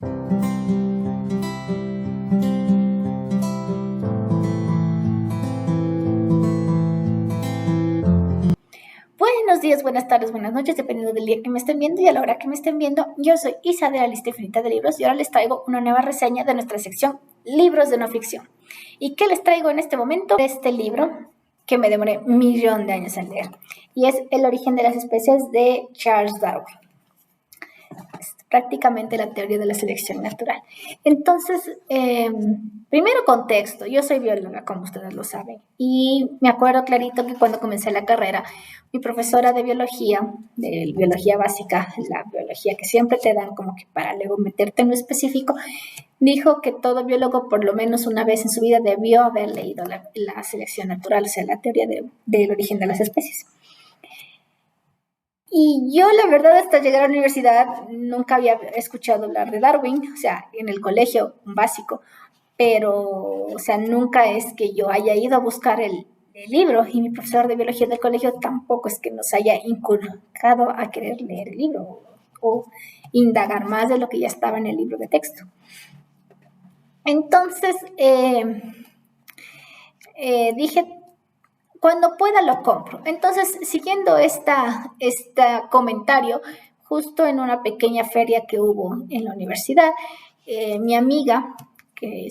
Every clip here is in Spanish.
Buenos días, buenas tardes, buenas noches, dependiendo del día que me estén viendo y a la hora que me estén viendo. Yo soy Isa de la lista infinita de libros y ahora les traigo una nueva reseña de nuestra sección Libros de no ficción. ¿Y qué les traigo en este momento? Este libro que me demoré 1.000.000 de años en leer y es El origen de las especies de Charles Darwin. Prácticamente la teoría de la selección natural. Entonces, primero contexto, yo soy bióloga, como ustedes lo saben, y me acuerdo clarito que cuando comencé la carrera, mi profesora de biología básica, la biología que siempre te dan como que para luego meterte en lo específico, dijo que todo biólogo por lo menos una vez en su vida debió haber leído la selección natural, o sea, la teoría del origen de las especies. Y yo, la verdad, hasta llegar a la universidad nunca había escuchado hablar de Darwin, o sea, en el colegio, un básico, pero, o sea, nunca es que yo haya ido a buscar el libro y mi profesor de biología del colegio tampoco es que nos haya inculcado a querer leer el libro o indagar más de lo que ya estaba en el libro de texto. Entonces, dije, cuando pueda lo compro. Entonces, siguiendo este comentario, justo en una pequeña feria que hubo en la universidad, mi amiga, que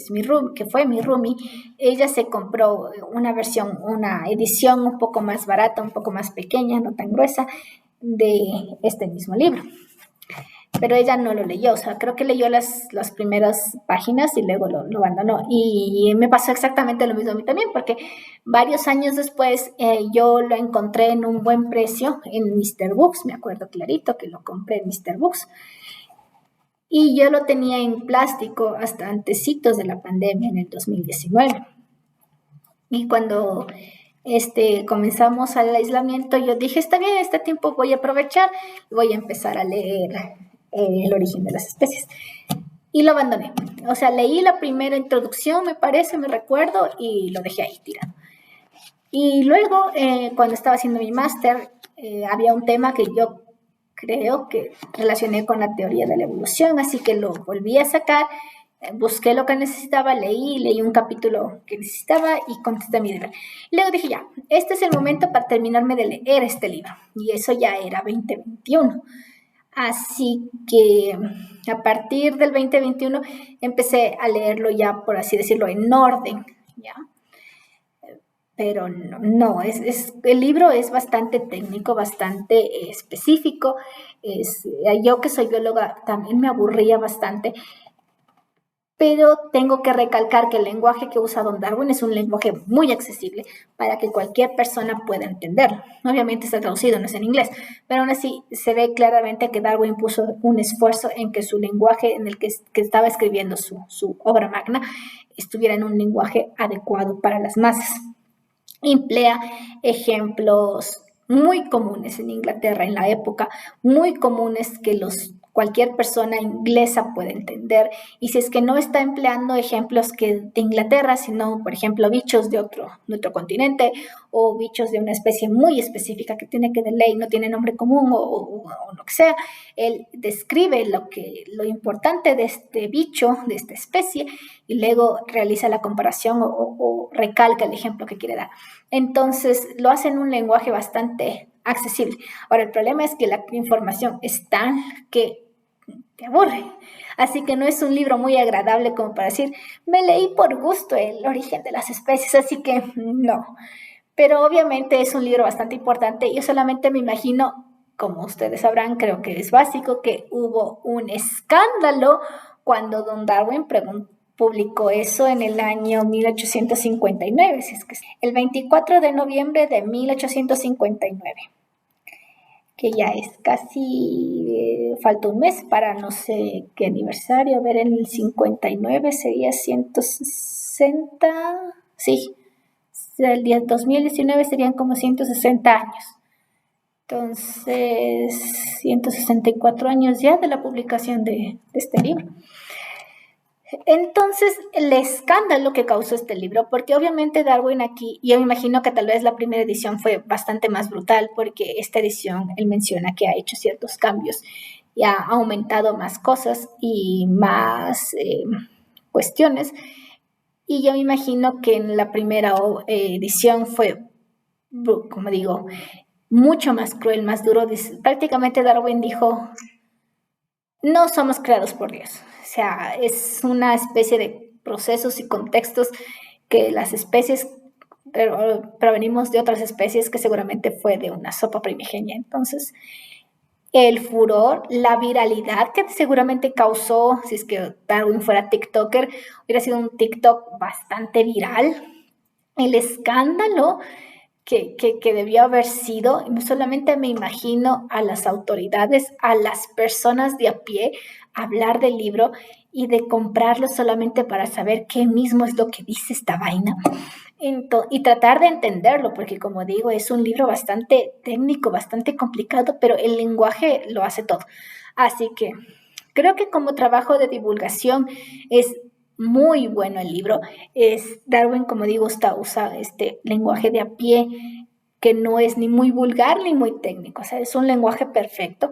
fue mi roomie, ella se compró una edición un poco más barata, un poco más pequeña, no tan gruesa, de este mismo libro. Pero ella no lo leyó, o sea, creo que leyó las primeras páginas y luego lo abandonó. Y me pasó exactamente lo mismo a mí también, porque varios años después yo lo encontré en un buen precio en Mr. Books, me acuerdo clarito que lo compré en Mr. Books. Y yo lo tenía en plástico hasta antecitos de la pandemia, en el 2019. Y cuando comenzamos al aislamiento, yo dije, está bien, este tiempo voy a aprovechar y voy a empezar a leer El origen de las especies. Y lo abandoné. O sea, leí la primera introducción, me recuerdo, y lo dejé ahí tirado. Y luego, cuando estaba haciendo mi máster, había un tema que yo creo que relacioné con la teoría de la evolución, así que lo volví a sacar, busqué lo que necesitaba, leí un capítulo que necesitaba y contesté mi deber. Luego dije, ya, este es el momento para terminarme de leer este libro. Y eso ya era 2021. Así que a partir del 2021 empecé a leerlo ya, por así decirlo, en orden, ¿ya? Pero no, el libro es bastante técnico, bastante específico. Yo que soy bióloga también me aburría bastante, pero tengo que recalcar que el lenguaje que usa Don Darwin es un lenguaje muy accesible para que cualquier persona pueda entenderlo. Obviamente está traducido, no es en inglés, pero aún así se ve claramente que Darwin puso un esfuerzo en que su lenguaje en el que estaba escribiendo su obra magna estuviera en un lenguaje adecuado para las masas. Emplea ejemplos muy comunes en Inglaterra en la época, muy comunes que cualquier persona inglesa puede entender. Y si es que no está empleando ejemplos de Inglaterra, sino, por ejemplo, bichos de otro continente o bichos de una especie muy específica que tiene que de ley no tiene nombre común o lo que sea, él describe lo importante de este bicho, de esta especie, y luego realiza la comparación o recalca el ejemplo que quiere dar. Entonces, lo hace en un lenguaje bastante accesible. Ahora, el problema es que la información es tan que te aburre. Así que no es un libro muy agradable como para decir, me leí por gusto El origen de las especies, así que no. Pero obviamente es un libro bastante importante. Yo solamente me imagino, como ustedes sabrán, creo que es básico, que hubo un escándalo cuando Don Darwin publicó eso en el año 1859, si es que el 24 de noviembre de 1859, que ya es casi, falta un mes para no sé qué aniversario, a ver, en el 59 sería 160, sí, el día 2019 serían como 160 años. Entonces, 164 años ya de la publicación de este libro. Entonces, el escándalo que causó este libro, porque obviamente Darwin aquí, yo me imagino que tal vez la primera edición fue bastante más brutal, porque esta edición él menciona que ha hecho ciertos cambios y ha aumentado más cosas y más cuestiones. Y yo me imagino que en la primera edición fue, como digo, mucho más cruel, más duro. Prácticamente Darwin dijo, no somos creados por Dios. O sea, es una especie de procesos y contextos que las especies provenimos de otras especies que seguramente fue de una sopa primigenia. Entonces, el furor, la viralidad que seguramente causó, si es que Darwin fuera TikToker, hubiera sido un TikTok bastante viral. El escándalo que debió haber sido, y solamente me imagino a las autoridades, a las personas de a pie, hablar del libro y de comprarlo solamente para saber qué mismo es lo que dice esta vaina. Y tratar de entenderlo, porque como digo, es un libro bastante técnico, bastante complicado, pero el lenguaje lo hace todo. Así que creo que como trabajo de divulgación es muy bueno el libro. Darwin, como digo, usa este lenguaje de a pie que no es ni muy vulgar ni muy técnico, o sea, es un lenguaje perfecto.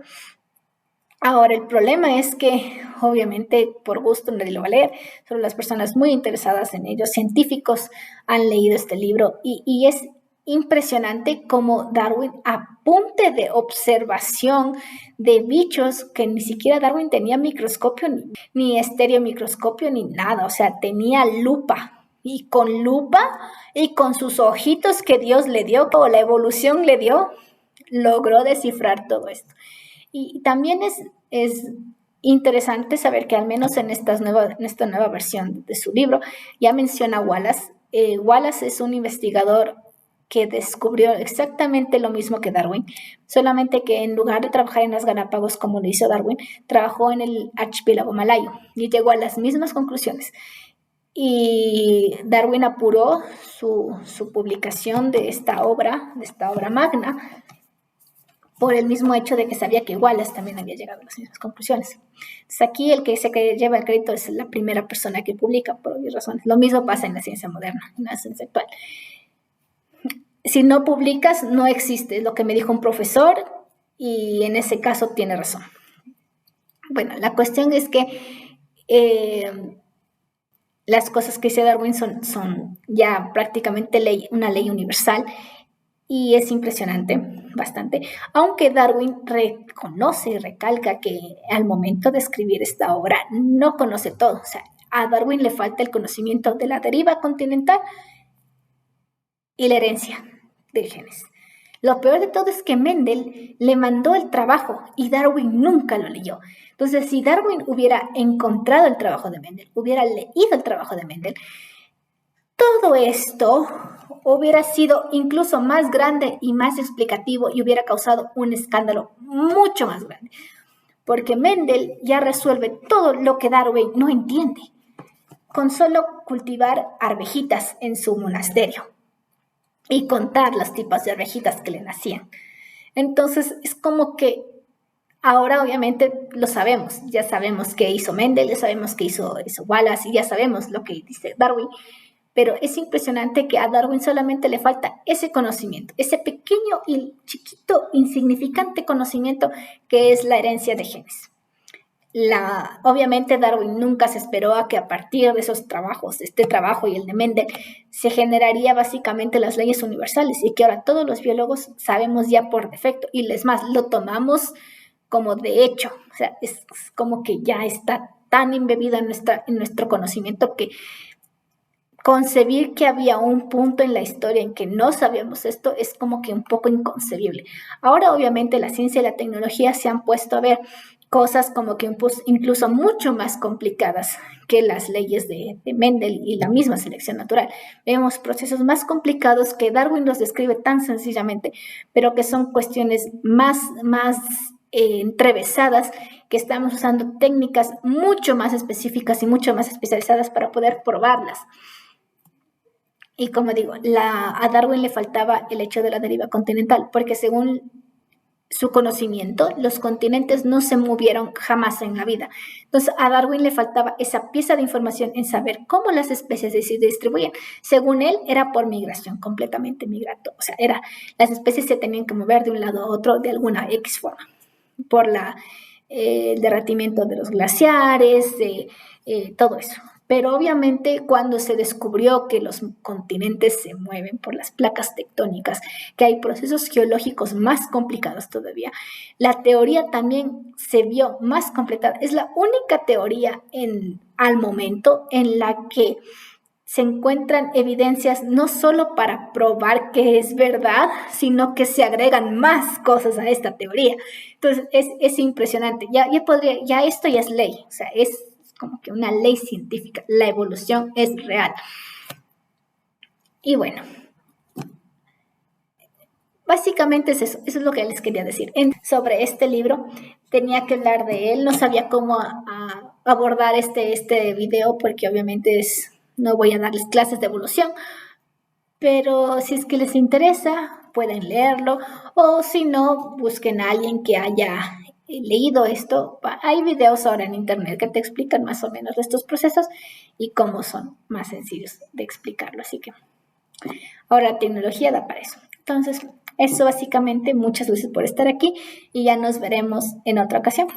Ahora, el problema es que obviamente por gusto nadie lo va a leer, solo las personas muy interesadas en ello, científicos, han leído este libro y es impresionante cómo Darwin, a punta de observación de bichos que ni siquiera Darwin tenía microscopio, ni estereomicroscopio, ni nada, o sea, tenía lupa. Y con lupa y con sus ojitos que Dios le dio, o la evolución le dio, logró descifrar todo esto. Y también es interesante saber que al menos en esta nueva versión de su libro ya menciona a Wallace. Wallace es un investigador que descubrió exactamente lo mismo que Darwin, solamente que en lugar de trabajar en las Galápagos como lo hizo Darwin, trabajó en el archipiélago malayo y llegó a las mismas conclusiones. Y Darwin apuró su publicación de esta obra magna, por el mismo hecho de que sabía que Wallace también había llegado a las mismas conclusiones. Entonces aquí el que lleva el crédito es la primera persona que publica, por obvias razones. Lo mismo pasa en la ciencia moderna, en la ciencia actual. Si no publicas, no existe, es lo que me dijo un profesor, y en ese caso tiene razón. Bueno, la cuestión es que las cosas que dice Darwin son ya prácticamente una ley universal, y es impresionante, bastante, aunque Darwin reconoce y recalca que al momento de escribir esta obra no conoce todo. O sea, a Darwin le falta el conocimiento de la deriva continental y la herencia de genes. Lo peor de todo es que Mendel le mandó el trabajo y Darwin nunca lo leyó. Entonces, si Darwin hubiera encontrado el trabajo de Mendel, hubiera leído el trabajo de Mendel, todo esto hubiera sido incluso más grande y más explicativo y hubiera causado un escándalo mucho más grande. Porque Mendel ya resuelve todo lo que Darwin no entiende, con solo cultivar arvejitas en su monasterio y contar los tipos de arvejitas que le nacían. Entonces es como que ahora obviamente lo sabemos, ya sabemos qué hizo Mendel, ya sabemos qué hizo Wallace y ya sabemos lo que dice Darwin. Pero es impresionante que a Darwin solamente le falta ese conocimiento, ese pequeño y chiquito, insignificante conocimiento que es la herencia de genes. Obviamente Darwin nunca se esperó a que a partir de esos trabajos, este trabajo y el de Mendel, se generaría básicamente las leyes universales y que ahora todos los biólogos sabemos ya por defecto y es más, lo tomamos como de hecho, o sea, es como que ya está tan embebido en nuestro conocimiento que concebir que había un punto en la historia en que no sabíamos esto es como que un poco inconcebible. Ahora obviamente la ciencia y la tecnología se han puesto a ver cosas como que incluso mucho más complicadas que las leyes de Mendel y la misma selección natural. Vemos procesos más complicados que Darwin los describe tan sencillamente, pero que son cuestiones más entrevesadas, que estamos usando técnicas mucho más específicas y mucho más especializadas para poder probarlas. Y como digo, a Darwin le faltaba el hecho de la deriva continental, porque según su conocimiento, los continentes no se movieron jamás en la vida. Entonces, a Darwin le faltaba esa pieza de información en saber cómo las especies se distribuyen. Según él, era por migración, completamente migratoria. O sea, las especies se tenían que mover de un lado a otro de alguna X forma, por la el derretimiento de los glaciares, todo eso. Pero obviamente cuando se descubrió que los continentes se mueven por las placas tectónicas, que hay procesos geológicos más complicados todavía, la teoría también se vio más completada. Es la única teoría al momento en la que se encuentran evidencias no solo para probar que es verdad, sino que se agregan más cosas a esta teoría. Entonces, es impresionante. Ya esto ya es ley, o sea, es como que una ley científica. La evolución es real. Y bueno, básicamente es eso es lo que les quería decir. Sobre este libro, tenía que hablar de él, no sabía cómo abordar este video porque obviamente no voy a darles clases de evolución, pero si es que les interesa, pueden leerlo, o si no, busquen a alguien que haya leído esto. Hay videos ahora en internet que te explican más o menos estos procesos y cómo son más sencillos de explicarlo. Así que ahora la tecnología da para eso. Entonces, eso básicamente, muchas gracias por estar aquí y ya nos veremos en otra ocasión.